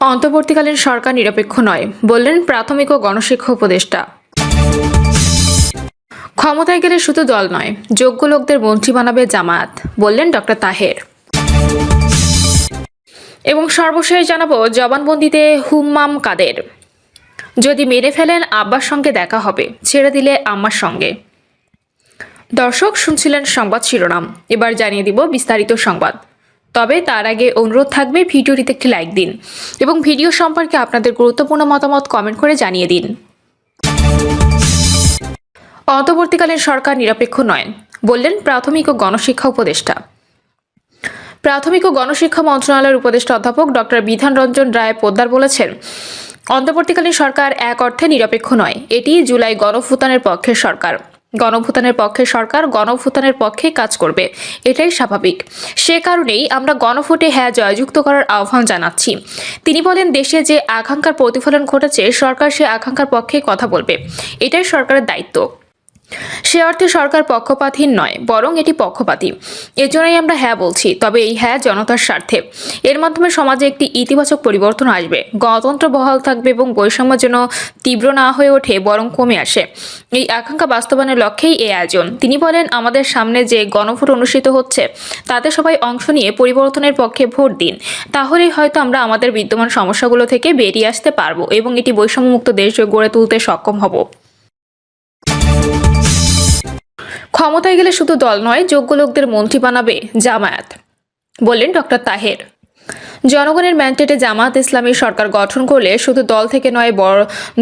অন্তর্বর্তীকালীন সরকার নিরপেক্ষ নয়, বললেন প্রাথমিক ও গণশিক্ষা উপদেষ্টা। ক্ষমতায় গেলে শুধু দল নয়, যোগ্য লোকদের মন্ত্রী বানাবে জামায়াত, বললেন ডক্টর তাহের। এবং সর্বশেষ জানাবো জবানবন্দিতে হুম্মাম কাদের, যদি মেরে ফেলেন আব্বার সঙ্গে দেখা হবে, ছেড়ে দিলে আম্মার সঙ্গে। দর্শক শুনছিলেন সংবাদ শিরোনাম, এবার জানিয়ে দিব বিস্তারিত সংবাদ। তবে তার আগে অনুরোধ থাকবে ভিডিওটিতে একটি লাইক দিন এবং ভিডিও সম্পর্কে আপনাদের গুরুত্বপূর্ণ মতামত কমেন্ট করে জানিয়ে দিন। অন্তর্বর্তীকালীন সরকার নিরপেক্ষ নয়, বললেন প্রাথমিক ও গণশিক্ষা উপদেষ্টা। প্রাথমিক ও গণশিক্ষা মন্ত্রণালয়ের উপদেষ্টা অধ্যাপক ডক্টর বিধান রঞ্জন রায় পোদ্দার বলেছেন, অন্তর্বর্তীকালীন সরকার এক অর্থে নিরপেক্ষ নয়, এটি জুলাই গণঅভ্যুত্থানের পক্ষের সরকার। গণঅভ্যুত্থানের পক্ষের সরকার গণঅভ্যুত্থানের পক্ষে কাজ করবে, এটাই স্বাভাবিক। সে কারণেই আমরা গণভোটে হ্যাঁ জয়যুক্ত করার আহ্বান জানাচ্ছি। তিনি বলেন, দেশে যে আকাঙ্ক্ষার প্রতিফলন ঘটেছে, সরকার সে আকাঙ্ক্ষার পক্ষে কথা বলবে, এটাই সরকারের দায়িত্ব। সে অর্থে সরকার পক্ষপাতহীন নয়, বরং এটি পক্ষপাতী। এজন্যই আমরা হ্যাঁ বলছি, তবে এই হ্যাঁ জনতার স্বার্থে। এর মাধ্যমে সমাজে একটি ইতিবাচক পরিবর্তন আসবে, গণতন্ত্র বহাল থাকবে এবং বৈষম্য যেন তীব্র না হয়ে ওঠে, বরং কমে আসে। এই আকাঙ্ক্ষা বাস্তবায়নের লক্ষ্যেই এই আয়োজন। তিনি বলেন, আমাদের সামনে যে গণভোট অনুষ্ঠিত হচ্ছে, তাতে সবাই অংশ নিয়ে পরিবর্তনের পক্ষে ভোট দিন। তাহলেই হয়তো আমরা আমাদের বিদ্যমান সমস্যাগুলো থেকে বেরিয়ে আসতে পারবো এবং এটি বৈষম্যমুক্ত দেশ গড়ে তুলতে সক্ষম হব। ক্ষমতায় গেলে শুধু দল নয়, যোগ্য লোকদের মন্ত্রী বানাবে জামায়াত, বললেন ডক্টর তাহের। জনগণের ম্যান্ডেটে জামায়াত ইসলামী সরকার গঠন করলে শুধু দল থেকে নয়, বড়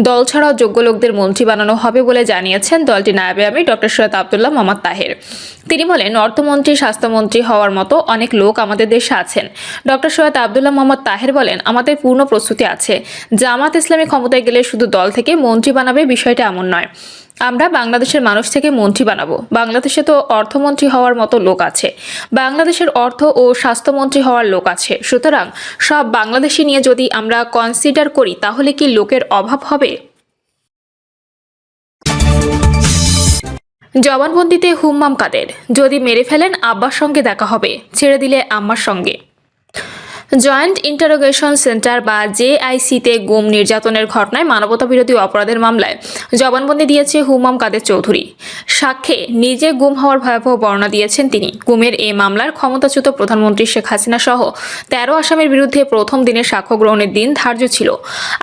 দল ছাড়াও যোগ্য লোকদের মন্ত্রী বানানো হবে বলে জানিয়েছেন দলটির নায়েবে আমির ডক্টর সৈয়দ আব্দুল্লাহ মোহাম্মদ তাহের। তিনি বলেন, অর্থমন্ত্রী, স্বাস্থ্যমন্ত্রী হওয়ার মতো অনেক লোক আমাদের দেশে আছেন। ডক্টর সৈয়দ আব্দুল্লাহ মোহাম্মদ তাহের বলেন, আমাদের পূর্ণ প্রস্তুতি আছে। জামায়াত ইসলামী ক্ষমতায় গেলে শুধু দল থেকে মন্ত্রী বানাবে, বিষয়টা এমন নয়। আমরা বাংলাদেশের মানুষ থেকে মন্ত্রী বানাবো। বাংলাদেশে তো অর্থমন্ত্রী হওয়ার মতো লোক আছে, বাংলাদেশের অর্থ ও স্বাস্থ্যমন্ত্রী হওয়ার লোক আছে। সুতরাং সব বাংলাদেশি নিয়ে যদি আমরা কনসিডার করি, তাহলে কি লোকের অভাব হবে? জবানবন্দিতে হুম্মাম কাদের, যদি মেরে ফেলেন আব্বার সঙ্গে দেখা হবে, ছেড়ে দিলে আম্মার সঙ্গে। জয়েন্ট ইন্টারোগেশন সেন্টার বা জেআইসিতে গুম নির্যাতনের ঘটনায় মানবতাবিরোধী অপরাধের মামলায় জবানবন্দি দিয়েছে হুম্মাম কাদের চৌধুরী। সাক্ষ্যে নিজে গুম হওয়ার ভয়াবহ বর্ণনা দিয়েছেন তিনি। গুমের এই মামলার ক্ষমতাচ্যুত প্রধানমন্ত্রী শেখ হাসিনা সহ 13 আসামির বিরুদ্ধে প্রথম দিনের সাক্ষ্য গ্রহণের দিন ধার্য ছিল।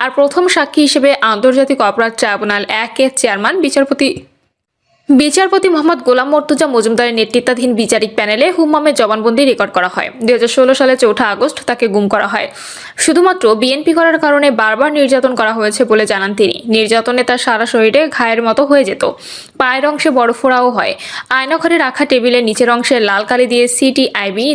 আর প্রথম সাক্ষী হিসেবে আন্তর্জাতিক অপরাধ ট্রাইব্যুনাল 1-এর চেয়ারম্যান বিচারপতি মোহাম্মদ গোলাম মর্তুজা মজুমদারের নেতৃত্বাধীন বিচারিক প্যানেলে হুম্মামের জবানবন্দি রেকর্ড করা হয়। 2016 সালে 4 আগস্ট তাকে গুম করা হয়। শুধুমাত্র বিএনপি করার কারণে বারবার নির্যাতন করা হয়েছে বলে জানান তিনি। নির্যাতনে তার সারা শরীরে ঘায়ের মতো হয়ে যেত, পায়ের অংশে বড় ফোড়াও হয়। আয়নাঘরে রাখা টেবিলের নিচের অংশে লাল কালি দিয়ে সিটিআইবি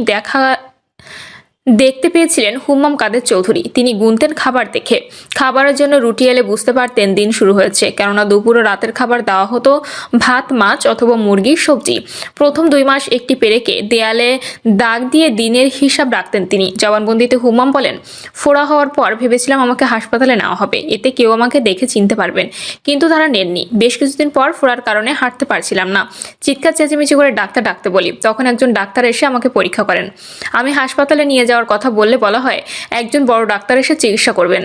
দেখতে পেয়েছিলেন হুম্মাম কাদের চৌধুরী। তিনি গুনতেন খাবার দেখে। খাবারের জন্য রুটি এলে বুঝতে পারতেন দিন শুরু হয়েছে, কেননা দুপুর ও রাতের খাবার দেওয়া হতো ভাত, মাছ অথবা মুরগির সবজি। প্রথম 2 মাস একটি পেরেকে দেয়ালে দাগ দিয়ে দিনের হিসাব রাখতেন তিনি। জবানবন্দিতে হুম্মাম বলেন, ফোড়া হওয়ার পর ভেবেছিলাম আমাকে হাসপাতালে নেওয়া হবে, এতে কেউ আমাকে দেখে চিনতে পারবেন, কিন্তু তারা নেননি। বেশ কিছুদিন পর ফোড়ার কারণে হাঁটতে পারছিলাম না। চিৎকার চেঁচামেচি করে ডাক্তার ডাকতে বলি, তখন একজন ডাক্তার এসে আমাকে পরীক্ষা করেন। আমি হাসপাতালে নিয়ে যাওয়ার কথা বললে বলা হয় একজন বড় ডাক্তার এসে চিকিৎসা করবেন।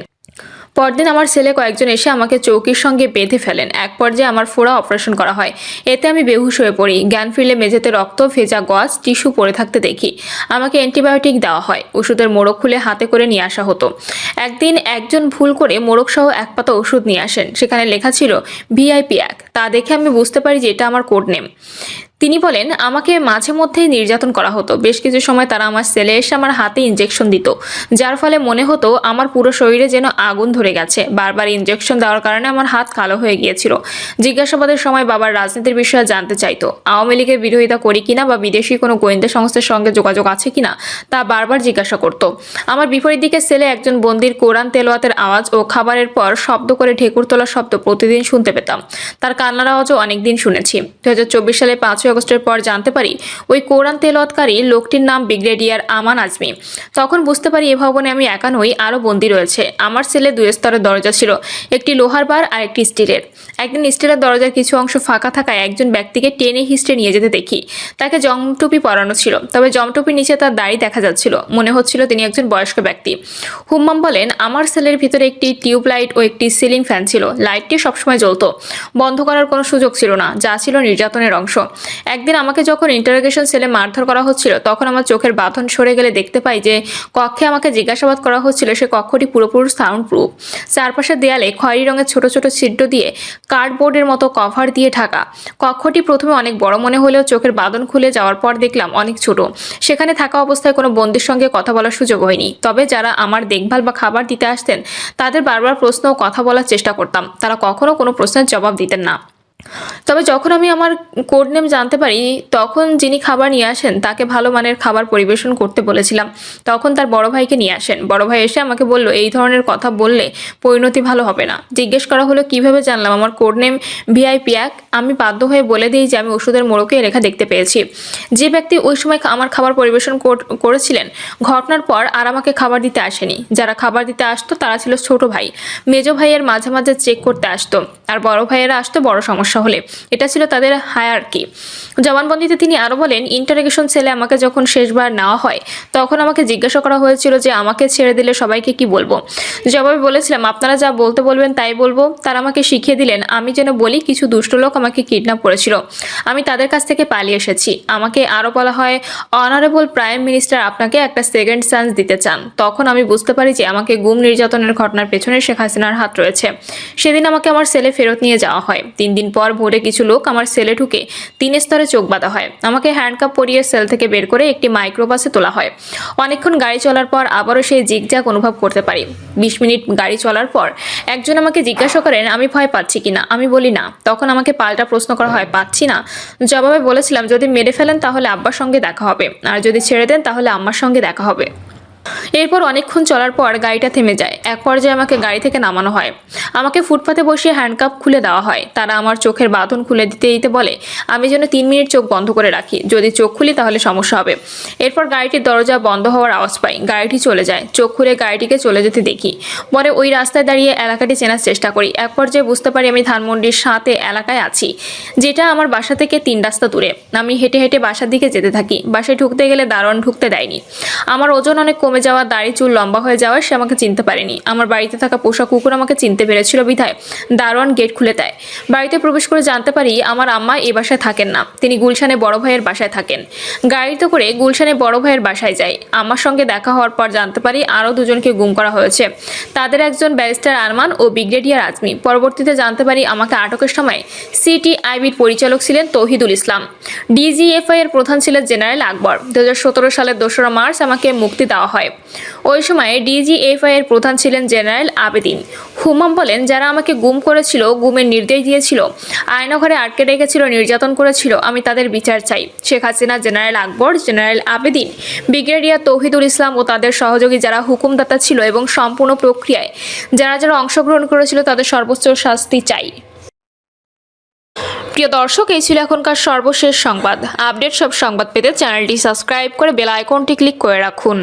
পরদিন আমার ছেলে কয়েকজন এসে আমাকে চৌকির সঙ্গে বেঁধে ফেলেন। এক পর্যায়ে আমার ফোড়া অপারেশন করা হয়। এতে আমি বেহুশ হয়ে পড়ি। জ্ঞান ফিরলে মেঝেতে রক্ত, ভেজা গজ, টিস্যু পড়ে থাকতে দেখি। আমাকে অ্যান্টিবায়োটিক দেওয়া হয়। ওষুধের মোড়ক খুলে হাতে করে নিয়ে আসা হতো। একদিন একজন ভুল করে মোড়ক সহ 1 পাতা ওষুধ নিয়ে আসেন। সেখানে লেখা ছিল VIP 1। তা দেখে আমি বুঝতে পারি যে এটা আমার কোড নেম। তিনি বলেন, আমাকে মাঝে মধ্যেই নির্যাতন করা হতো। বেশ কিছু সময় তারা আমার সেলে এসে আমার হাতে ইনজেকশন দিত, যার ফলে মনে হতো আমার পুরো শরীরে যেন আগুন ধরে গেছে। বারবার ইনজেকশন দেওয়ার কারণে আমার হাত কালো হয়ে গিয়েছিল। জিজ্ঞাসাবাদের সময় বাবার রাজনীতির বিষয়ে জানতে চাইতো, আওয়ামী লীগের বিরোধিতা করি কিনা বা বিদেশি কোনো গোয়েন্দা সংস্থার সঙ্গে যোগাযোগ আছে কিনা তা বারবার জিজ্ঞাসা করত। আমার বিপরীত দিকে সেলে একজন বন্দির কোরআন তেলাওয়াতের আওয়াজ ও খাবারের পর শব্দ করে ঢেকুর তোলার শব্দ প্রতিদিন শুনতে পেতাম। তার কান্নার আওয়াজও অনেকদিন শুনেছি। 2024 সালে 5 আগস্টের পর জানতে পারি ওই কোরআন তেলাওয়াতকারী লোকটির নাম ব্রিগেডিয়ার আমান আজমি। তখন বুঝতে পারি এ ভবনে আমি একা নই, আরও বন্দী রয়েছে। আমার সেলে 2 স্তরের দরজা ছিল, একটি লোহার বার আর একটি স্টিলের। একদিন স্টিলের দরজার কিছু অংশ ফাঁকা থাকায় একজন ব্যক্তিকে টেনে হিস্ট্রে নিয়ে যেতে দেখি। তাকে জমটুপি পরানো ছিল, তবে জমটুপির নিচে তার দাড়ি দেখা যাচ্ছিল। মনে হচ্ছিল তিনি একজন বয়স্ক ব্যক্তি। হুম্মাম বলেন, আমার সেলের ভিতরে একটি টিউবলাইট ও একটি সিলিং ফ্যান ছিল। লাইটটি সবসময় জ্বলতো, বন্ধ করার কোনো সুযোগ ছিল না, যা ছিল নির্যাতনের অংশ। একদিন আমাকে যখন ইন্টারোগেশন সেলে মারধর করা হচ্ছিল, তখন আমার চোখের বাঁধন সরে গেলে দেখতে পাই যে কক্ষে আমাকে জিজ্ঞাসাবাদ করা হচ্ছিল সে কক্ষটি পুরোপুরি সাউন্ড প্রুফ। চারপাশের দেয়ালে খয়েরি রঙের ছোট ছোট ছিদ্র দিয়ে কার্ডবোর্ডের মতো কভার দিয়ে ঢাকা। কক্ষটি প্রথমে অনেক বড় মনে হলেও চোখের বাঁধন খুলে যাওয়ার পর দেখলাম অনেক ছোট। সেখানে থাকা অবস্থায় কোনো বন্দির সঙ্গে কথা বলার সুযোগ হয়নি, তবে যারা আমার দেখভাল বা খাবার দিতে আসতেন তাদের বারবার প্রশ্ন ও কথা বলার চেষ্টা করতাম। তারা কখনো কোনো প্রশ্নের জবাব দিতেন না। তবে যখন আমি আমার কোড নেম জানতে পারি, তখন যিনি খাবার নিয়ে আসেন তাকে ভালো মানের খাবার পরিবেশন করতে বলেছিলাম। তখন তার বড় ভাইকে নিয়ে আসেন। বড় ভাই এসে আমাকে বলল, এই ধরনের কথা বললে পরিণতি ভালো হবে না। জিজ্ঞেস করা হলো কিভাবে জানলাম আমার কোড নেম ভিআইপি 1। আমি বাধ্য হয়ে বলে দিই যে আমি ওষুধের মোড়কে লেখা দেখতে পেয়েছি। যে ব্যক্তি ওই সময় আমার খাবার পরিবেশন করেছিলেন ঘটনার পর আর আমাকে খাবার দিতে আসেনি। যারা খাবার দিতে আসতো তারা ছিল ছোট ভাই, মেজো ভাইয়ের মাঝে মাঝে চেক করতে আসতো, আর বড় ভাইয়েরা আসতো বড় সমস্যা হলে। এটা ছিল তাদের হায়ারকি। জবানবন্দিতে তিনি আরো বলেন, ইন্টারোগেশন সেলে আমাকে যখন শেষবার নেওয়া হয় তখন আমাকে জিজ্ঞাসা করা হয়েছিল যে আমাকে ছেড়ে দিলে সবাইকে কি বলবো। জবাবে বলেছিলাম, আপনারা যা বলতে বলবেন তাই বলবো। তারা আমাকে শিখিয়ে দিলেন আমি যেন বলি কিছু দুষ্ট লোক আমাকে কিডন্যাপ করেছিল, আমি তাদের কাছ থেকে পালিয়ে এসেছি। আমাকে আরো বলা হয়, অনারেবল প্রাইম মিনিস্টার আপনাকে একটা সেকেন্ড চান্স দিতে চান। তখন আমি বুঝতে পারি যে আমাকে গুম নির্যাতনের ঘটনার পেছনে শেখ হাসিনার হাত রয়েছে। সেদিন আমাকে আমার সেলে ফেরত নিয়ে যাওয়া হয়। 3 দিন পর ভোরে কিছু লোক আমার সেলে ঢুকে 3 স্তরে চোখ বাঁধা হয়। আমাকে হ্যান্ডকাপ পরিয়ে সেল থেকে বের করে একটি মাইক্রোবাসে তোলা হয়। অনেকক্ষণ গাড়ি চলার পর আবারও সেই জিগজ্যাগ অনুভব করতে পারি। 20 মিনিট গাড়ি চলার পর একজন আমাকে জিজ্ঞাসা করেন আমি ভয় পাচ্ছি কিনা। আমি বলি না। তখন আমাকে পাল্টা প্রশ্ন করা হয়, পাচ্ছি না? জবাবে বলেছিলাম, যদি মেরে ফেলেন তাহলে আব্বার সঙ্গে দেখা হবে, আর যদি ছেড়ে দেন তাহলে আম্মার সঙ্গে দেখা হবে। এরপর অনেকক্ষণ চলার পর গাড়িটা থেমে যায়। এক পর্যায়ে আমাকে গাড়ি থেকে নামানো হয়। আমাকে ফুটপাতে বসিয়ে হ্যান্ডকাপ খুলে দেওয়া হয়। তারা আমার চোখের বাঁধন খুলে দিতে দিতে বলে আমি যেন 3 মিনিট চোখ বন্ধ করে রাখি, যদি চোখ খুলি তাহলে সমস্যা হবে। এরপর গাড়িটির দরজা বন্ধ হওয়ার আওয়াজ পাই। গাড়িটি চলে যায়। চোখ খুলে গাড়িটিকে চলে যেতে দেখি। পরে ওই রাস্তায় দাঁড়িয়ে এলাকাটি চেনার চেষ্টা করি। এক পর্যায়ে বুঝতে পারি আমি ধানমন্ডির সাথে এলাকায় আছি, যেটা আমার বাসা থেকে 3 রাস্তা দূরে। আমি হেঁটে হেঁটে বাসার দিকে যেতে থাকি। বাসায় ঢুকতে গেলে দারোয়ান ঢুকতে দেয়নি। আমার ওজন অনেক কমে যাওয়া, দাড়ি চুল লম্বা হয়ে যাওয়ায় সে আমাকে চিনতে পারেনি। আমার বাড়িতে থাকা পোষা কুকুর আমাকে চিনতে পেরেছিল বিধায় দারোয়ান গেট খুলে দেয়। বাড়িতে প্রবেশ করে জানতে পারি আমার আম্মা এই বাসায় থাকেন না, তিনি গুলশানে বড় ভাইয়ের বাসায় থাকেন। গাড়িতে করে গুলশানে বড় ভাইয়ের বাসায় যাই। আম্মার সঙ্গে দেখা হওয়ার পর জানতে পারি আরও 2 জনকে গুম করা হয়েছে। তাদের একজন ব্যারিস্টার আরমান ও ব্রিগেডিয়ার আজমি। পরবর্তীতে জানতে পারি আমাকে আটকের সময় সিটিআইবির পরিচালক ছিলেন তৌহিদুল ইসলাম, ডিজিএফআই এর প্রধান ছিলেন জেনারেল আকবর। 2017 সালের 2রা মার্চ আমাকে মুক্তি দেওয়া হয়। ওই সময় ডিজিএফআই এর প্রধান ছিলেন জেনারেল আবেদিন। হুমাম বলেন, যারা আমাকে গুম করেছিল, গুমের নির্দেশ দিয়েছিল, আয়নাঘরে আটকে রেখেছিল, নির্যাতন করেছিল, আমি তাদের বিচার চাই। শেখ হাসিনা, জেনারেল আকবর, জেনারেল আবেদিন, ব্রিগেডিয়ার তৌহিদুল ইসলাম ও তাদের সহযোগী যারা হুকুমদাতা ছিল এবং সম্পূর্ণ প্রক্রিয়ায় যারা যারা অংশগ্রহণ করেছিল তাদের সর্বোচ্চ শাস্তি চাই। প্রিয় দর্শক, এই ছিল এখনকার সর্বশেষ সংবাদ। আপডেট সব সংবাদ পেতে চ্যানেলটি সাবস্ক্রাইব করে বেল আইকনটি ক্লিক করে রাখুন।